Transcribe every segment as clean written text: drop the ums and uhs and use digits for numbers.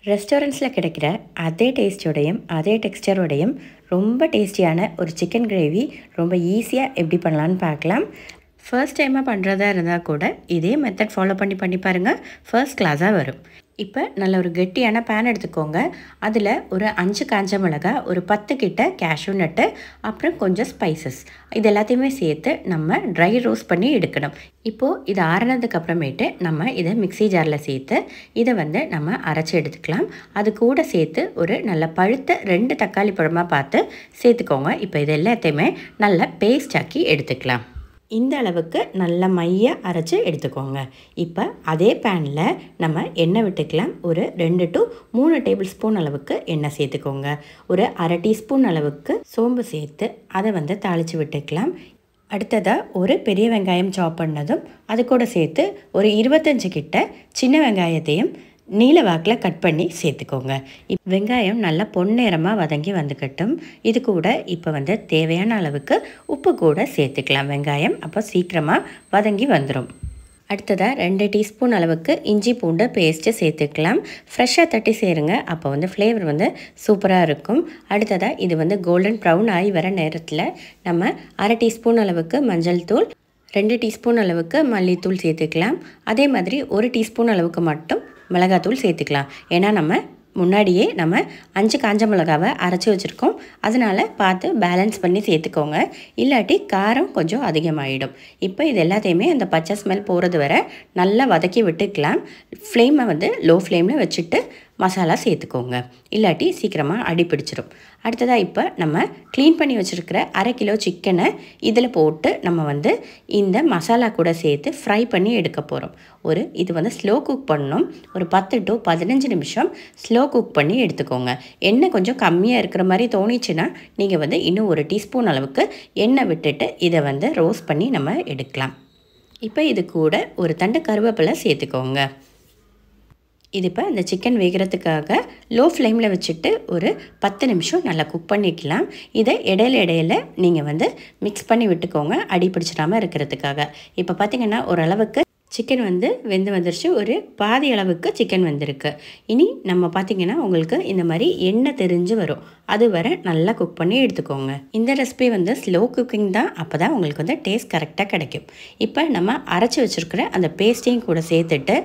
ரெஸ்டாரண்ட்ஸில் கிடைக்கிற அதே டேஸ்ட்டோடையும் அதே டெக்ஸ்டரோடையும் ரொம்ப டேஸ்டியான ஒரு சிக்கன் கிரேவி ரொம்ப ஈஸியாக எப்படி பண்ணலான்னு பார்க்கலாம். ஃபர்ஸ்ட் டைமாக பண்ணுறதா இருந்தால் கூட இதே மெத்தட் ஃபாலோ பண்ணி பாருங்கள், ஃபர்ஸ்ட் கிளாஸாக வரும். இப்போ நல்ல ஒரு கெட்டியான பேன் எடுத்துக்கோங்க. அதில் ஒரு 5 காஞ்ச மிளகாய், ஒரு 10 கிட்ட கேஷ்யூ நட்டு, அப்புறம் கொஞ்சம் ஸ்பைசஸ் இது எல்லாத்தையுமே சேர்த்து நம்ம ட்ரை ரோஸ்ட் பண்ணி எடுக்கணும். இப்போது இது ஆறுனதுக்கு அப்புறமேட்டு நம்ம இதை மிக்ஸி ஜாரில் சேர்த்து இதை நம்ம அரைச்சி எடுத்துக்கலாம். அது கூட சேர்த்து ஒரு நல்ல பழுத்த 2 தக்காளி பழமாக பார்த்து சேர்த்துக்கோங்க. இப்போ இது எல்லாத்தையுமே நல்லா பேஸ்ட் ஆக்கி எடுத்துக்கலாம். இந்த அளவுக்கு நல்ல மைய அரைச்சி எடுத்துக்கோங்க. இப்போ அதே பேனில் நம்ம எண்ணெய் விட்டுக்கலாம். ஒரு 2 to 3 டேபிள் ஸ்பூன் அளவுக்கு எண்ணெய் சேர்த்துக்கோங்க. ஒரு அரை டீஸ்பூன் அளவுக்கு சோம்பு சேர்த்து அதை தாளித்து விட்டுக்கலாம். அடுத்ததாக ஒரு பெரிய வெங்காயம் சாப் பண்ணதும் அது கூட சேர்த்து ஒரு 25 கிட்ட சின்ன வெங்காயத்தையும் நீல வாக்கில் கட் பண்ணி சேர்த்துக்கோங்க. வெங்காயம் நல்லா பொன்னிறமாக வதங்கி வந்துக்கட்டும். இது கூட இப்போ தேவையான அளவுக்கு உப்பு கூட சேர்த்துக்கலாம். வெங்காயம் அப்போ சீக்கிரமாக வதங்கி வந்துடும். அடுத்ததாக 2 டீஸ்பூன் அளவுக்கு இஞ்சி பூண்டு பேஸ்ட்டு சேர்த்துக்கலாம். ஃப்ரெஷ்ஷாக தட்டி சேருங்க, அப்போ ஃப்ளேவர் சூப்பராக இருக்கும். அடுத்ததாக இது கோல்டன் ப்ரௌன் ஆகி வர நேரத்தில் நம்ம அரை டீஸ்பூன் அளவுக்கு மஞ்சள் தூள், 2 டீஸ்பூன் அளவுக்கு மல்லித்தூள் சேர்த்துக்கலாம். அதே மாதிரி 1 டீஸ்பூன் அளவுக்கு மட்டும் மிளகாத்தூள் சேர்த்துக்கலாம். ஏன்னா முன்னாடியே நம்ம 5 காஞ்ச மிளகாவை அரைச்சி வச்சுருக்கோம். அதனால் பார்த்து பேலன்ஸ் பண்ணி சேர்த்துக்கோங்க, இல்லாட்டி காரம் கொஞ்சம் அதிகமாகிடும். இப்போ இது எல்லாத்தையுமே அந்த பச்சை ஸ்மெல் போகிறது வரை நல்லா வதக்கி விட்டுக்கலாம். ஃப்ளேமை லோ ஃப்ளேமில் வச்சுட்டு மசாலா சேர்த்துக்கோங்க, இல்லாட்டி சீக்கிரமாக அடி பிடிச்சிடும். அடுத்ததாக இப்போ நம்ம க்ளீன் பண்ணி வச்சுருக்கிற அரை கிலோ சிக்கனை இதில் போட்டு நம்ம இந்த மசாலா கூட சேர்த்து ஃப்ரை பண்ணி எடுக்க போகிறோம். இது ஸ்லோ குக் பண்ணணும். ஒரு 10 to 15 நிமிஷம் ஸ்லோ குக் பண்ணி எடுத்துக்கோங்க. எண்ணெய் கொஞ்சம் கம்மியாக இருக்கிற மாதிரி தோணிச்சுன்னா நீங்கள் இன்னும் 1 டீஸ்பூன் அளவுக்கு எண்ணெய் விட்டுட்டு இதை ரோஸ்ட் பண்ணி நம்ம எடுக்கலாம். இப்போ இது கூட ஒரு தண்டு கருவேப்பிலை சேர்த்துக்கோங்க. இது இப்போ அந்த சிக்கன் வேகிறதுக்காக லோ ஃப்ளேமில் வச்சுட்டு ஒரு 10 நிமிஷம் நல்லா குக் பண்ணிக்கலாம். இதை இடையில நீங்கள் மிக்ஸ் பண்ணி விட்டுக்கோங்க, அடி பிடிச்சிடாமல் இருக்கிறதுக்காக. இப்போ பார்த்திங்கன்னா ஓரளவுக்கு சிக்கன் வெந்து வந்துருச்சு. ஒரு பாதி அளவுக்கு சிக்கன் வெந்திருக்கு. இனி நம்ம பார்த்திங்கன்னா உங்களுக்கு இந்த மாதிரி எண்ணெய் தெரிஞ்சு வரும், அது வரை நல்லா குக் பண்ணி எடுத்துக்கோங்க. இந்த ரெசிபி ஸ்லோ குக்கிங் தான், அப்போ தான் உங்களுக்கு டேஸ்ட் கரெக்டாக கிடைக்கும். இப்போ நம்ம அரைச்சி வச்சுருக்கிற அந்த பேஸ்ட்டையும் கூட சேர்த்துட்டு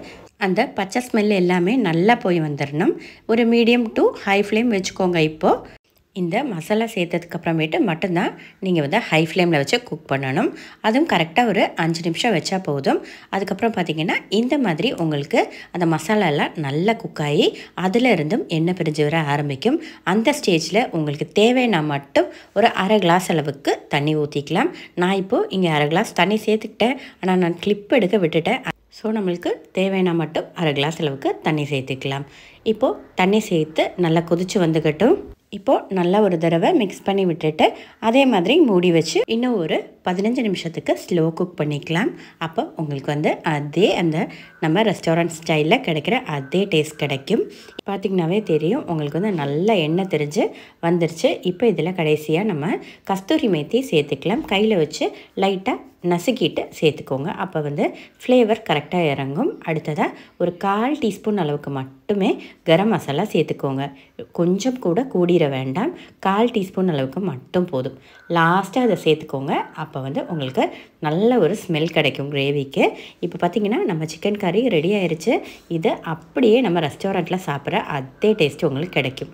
அந்த பச்சை ஸ்மெல் எல்லாமே நல்லா போய் வந்துடணும். ஒரு மீடியம் டு ஹை ஃப்ளேம் வச்சுக்கோங்க. இப்போது இந்த மசாலா சேர்த்ததுக்கு அப்புறமேட்டு மட்டும்தான் நீங்கள் ஹை ஃப்ளேமில் வச்சு குக் பண்ணணும். அதுவும் கரெக்டாக ஒரு 5 நிமிஷம் வச்சா போதும். அதுக்கப்புறம் பார்த்திங்கன்னா இந்த மாதிரி உங்களுக்கு அந்த மசாலாலாம் நல்லா குக் ஆகி அதில் இருந்தும் எண்ணெய் பிரிஞ்சு வர ஆரம்பிக்கும். அந்த ஸ்டேஜில் உங்களுக்கு தேவைன்னா மட்டும் ஒரு அரை கிளாஸ் அளவுக்கு தண்ணி ஊற்றிக்கலாம். நான் இப்போது இங்கே அரை கிளாஸ் தண்ணி சேர்த்துக்கிட்டேன், ஆனால் நான் கிளிப் எடுக்க விட்டுட்டேன். ஸோ நம்மளுக்கு தேவையான மட்டும் அரை கிளாஸ் அளவுக்கு தண்ணி சேர்த்துக்கலாம். இப்போது தண்ணி சேர்த்து நல்லா கொதித்து வந்துக்கட்டும். இப்போது நல்லா ஒரு தடவை மிக்ஸ் பண்ணி விட்டுட்டு அதே மாதிரி மூடி வச்சு இன்னும் ஒரு 15 நிமிஷத்துக்கு ஸ்லோ குக் பண்ணிக்கலாம். அப்போ உங்களுக்கு அதே அந்த நம்ம ரெஸ்டாரண்ட் ஸ்டைலில் கிடைக்கிற அதே டேஸ்ட் கிடைக்கும். பார்த்திங்கனாவே தெரியும் உங்களுக்கு நல்ல எண்ணெய் தெரிஞ்சு வந்துருச்சு. இப்போ இதில் கடைசியாக நம்ம கஸ்தூரி மேத்தி சேர்த்துக்கலாம். கையில் வச்சு லைட்டாக நசுக்கிட்டு சேர்த்துக்கோங்க, அப்போ ஃப்ளேவர் கரெக்டாக இறங்கும். அடுத்ததாக ஒரு 1/4 டீஸ்பூன் அளவுக்கு மட்டுமே கரம் மசாலா சேர்த்துக்கோங்க. கொஞ்சம் கூட கூடிர வேண்டாம், 1/4 டீஸ்பூன் அளவுக்கு மட்டும் போதும். லாஸ்ட்டாக அதை சேர்த்துக்கோங்க, அப்போ உங்களுக்கு நல்ல ஒரு ஸ்மெல் கிடைக்கும் கிரேவிக்கு. இப்போ பார்த்திங்கன்னா நம்ம சிக்கன் கறி ரெடி ஆயிடுச்சு. இது அப்படியே நம்ம ரெஸ்டாரண்ட்டில் சாப்பிட்ற அதே டேஸ்ட்டு உங்களுக்கு கிடைக்கும்.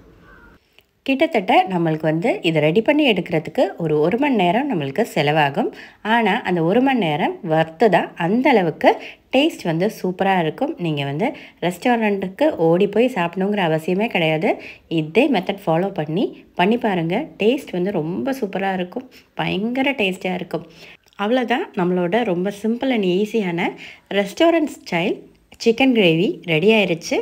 கிட்டத்தட்ட நம்மளுக்கு இதை ரெடி பண்ணி எடுக்கிறதுக்கு ஒரு 1 மணி நேரம் நம்மளுக்கு செலவாகும். ஆனால் அந்த 1 மணி நேரம் வர்த்து தான். அந்தளவுக்கு டேஸ்ட் சூப்பராக இருக்கும். நீங்கள் ரெஸ்டாரண்ட்டுக்கு ஓடி போய் சாப்பிடணுங்கிற அவசியமே கிடையாது. இதே மெத்தட் ஃபாலோ பண்ணி பாருங்கள். டேஸ்ட் ரொம்ப சூப்பராக இருக்கும், பயங்கர டேஸ்ட்டாக இருக்கும். அவ்வளோதான், நம்மளோட ரொம்ப சிம்பிள் அண்ட் ஈஸியான restaurant style chicken gravy ready ஆயிடுச்சு.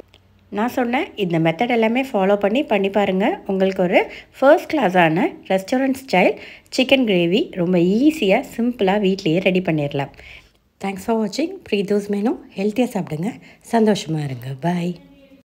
நான் சொன்னேன் இந்த மெத்தட் எல்லாமே ஃபாலோ பண்ணி பாருங்கள். உங்களுக்கு ஒரு ஃபர்ஸ்ட் கிளாஸான ரெஸ்டாரண்ட் ஸ்டைல் சிக்கன் கிரேவி ரொம்ப ஈஸியாக சிம்பிளாக வீட்லேயே ரெடி பண்ணிடலாம். தேங்க்ஸ் ஃபார் வாட்சிங். ப்ரீதூஸ் மெனு. ஹெல்த்தியாக சாப்பிடுங்க, சந்தோஷமாக இருங்க. பாய்.